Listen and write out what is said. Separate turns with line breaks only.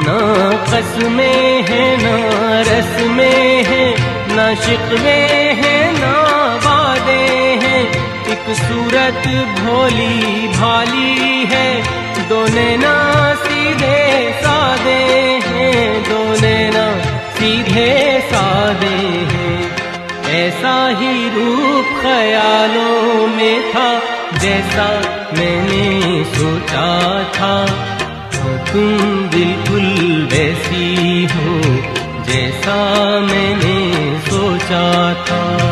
ना कसमें है ना रस्में है, ना शिकवे है ना वादे हैं। एक सूरत भोली भाली है, दो नैना सीधे सादे हैं, दो नैना सीधे सादे हैं। ऐसा ही रूप ख्यालों में था जैसा मैंने सोचा था, तुम बिल्कुल वैसी हो जैसा मैंने सोचा था।